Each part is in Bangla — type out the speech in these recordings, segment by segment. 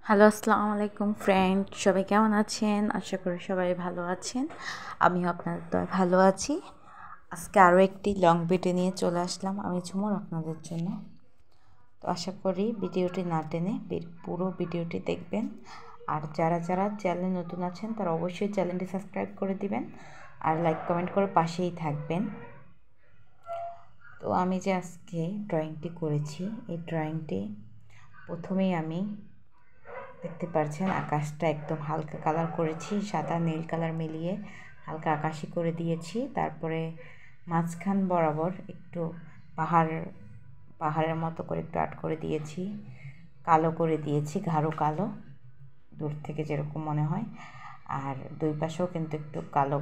হ্যালো, আসসালামু আলাইকুম ফ্রেন্ড, সবাই কেমন আছেন? আশা করি সবাই ভালো আছেন। আমিও আপনাদের দয়ায় ভালো আছি। আজকে আরও একটি লং ভিডিও নিয়ে চলে আসলাম আমি ঝুমুর আপনাদের জন্য। তো আশা করি ভিডিওটি না টেনে পুরো ভিডিওটি দেখবেন। আর যারা যারা চ্যানেলে নতুন আছেন তারা অবশ্যই চ্যানেলটি সাবস্ক্রাইব করে দিবেন আর লাইক কমেন্ট করে পাশেই থাকবেন। তো আমি যে আজকে ড্রয়িংটি করেছি, এই ড্রয়িংটি প্রথমেই আমি দেখতে পাচ্ছেন আকাশটা একদম হালকা কালার করেছি, সাদা নীল কালার মিলিয়ে হালকা আকাশি করে দিয়েছি। তারপরে মাঝখান বরাবর একটু পাহাড়ের মতো করে একটু আর্ট করে দিয়েছি, কালো করে দিয়েছি, গাঢ় কালো, দূর থেকে যেরকম মনে হয়। আর দুই পাশেও কিন্তু একটু কালো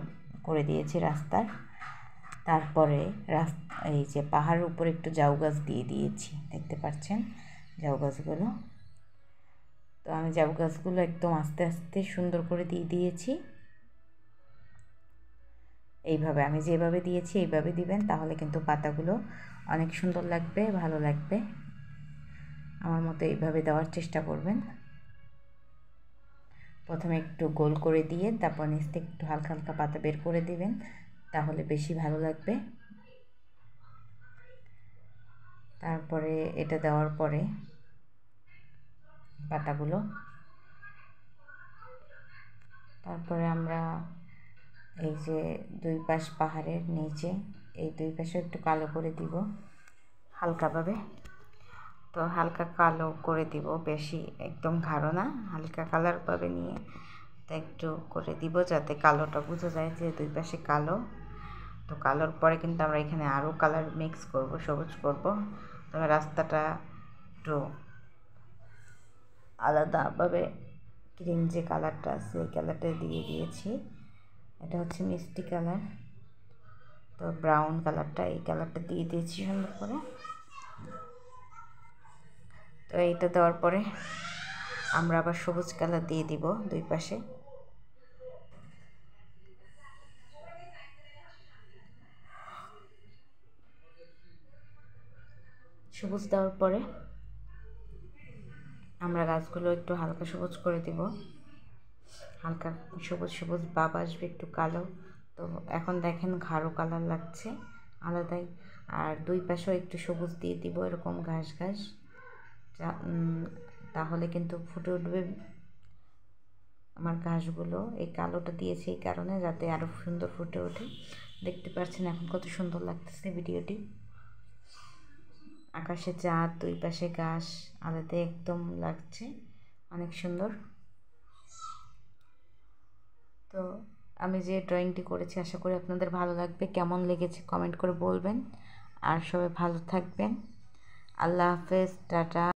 করে দিয়েছি রাস্তার। তারপরে এই যে পাহাড়ের উপরে একটু ঝাউ গাছ দিয়ে দিয়েছি, দেখতে পাচ্ছেন ঝাউ গাছগুলো। তো আমি ঝাউ গাছগুলো একদম আস্তে আস্তে সুন্দর করে দিয়ে দিয়েছি। এইভাবে আমি যেভাবে দিয়েছি এইভাবে দিবেন, তাহলে কিন্তু পাতাগুলো অনেক সুন্দর লাগবে, ভালো লাগবে। আমার মতো এইভাবে দেওয়ার চেষ্টা করবেন। প্রথমে একটু গোল করে দিয়ে তারপর নিচ থেকে একটু হালকা হালকা পাতা বের করে দিবেন, তাহলে বেশি ভালো লাগবে। তারপরে এটা দেওয়ার পরে পাতাগুলো, তারপরে আমরা এই যে দুই পাশ পাহাড়ের নিচে এই দুই পাশে একটু কালো করে দিব হালকাভাবে। তো হালকা কালো করে দিব, বেশি একদম গাঢ় না, হালকা কালারভাবে নিয়ে তা একটু করে দিব যাতে কালোটা বোঝা যায় যে দুই পাশে কালো। তো কালোর পরে কিন্তু আমরা এখানে আরও কালার মিক্স করব, সবুজ করব। তবে রাস্তাটা একটু আলাদাভাবে ক্রিম যে কালারটা আছে ওই কালারটা দিয়ে দিয়েছি। এটা হচ্ছে মিষ্টি কালার, তো ব্রাউন কালারটা, এই কালারটা দিয়ে দিয়েছি সুন্দর করে। তো এইটা দেওয়ার পরে আমরা আবার সবুজ কালার দিয়ে দিব দুই পাশে। সবুজ দেওয়ার পরে আমরা গাছগুলো একটু হালকা সবুজ করে দিব, হালকা সবুজ সবুজ ভাব আসবে, একটু কালো। তো এখন দেখেন গাঢ় কালার লাগছে আলাদাই। আর দুই পাশেও একটু সবুজ দিয়ে দিব, এরকম ঘাস ঘাস, তাহলে কিন্তু ফুটে উঠবে আমার ঘাসগুলো। এই কালোটা দিয়েছি এই কারণে যাতে আরও সুন্দর ফুটে ওঠে। দেখতে পাচ্ছেন এখন কত সুন্দর লাগতেছে ভিডিওটি। আকাশে চাঁদ, দুই পাশে ঘাস, আলাদা একদম লাগছে, অনেক সুন্দর। তো আমি যে ড্রয়িংটি করেছি আশা করি আপনাদের ভালো লাগবে। কেমন লেগেছে কমেন্ট করে বলবেন। আর সবাই ভালো থাকবেন। আল্লাহ হাফেজ, টাটা।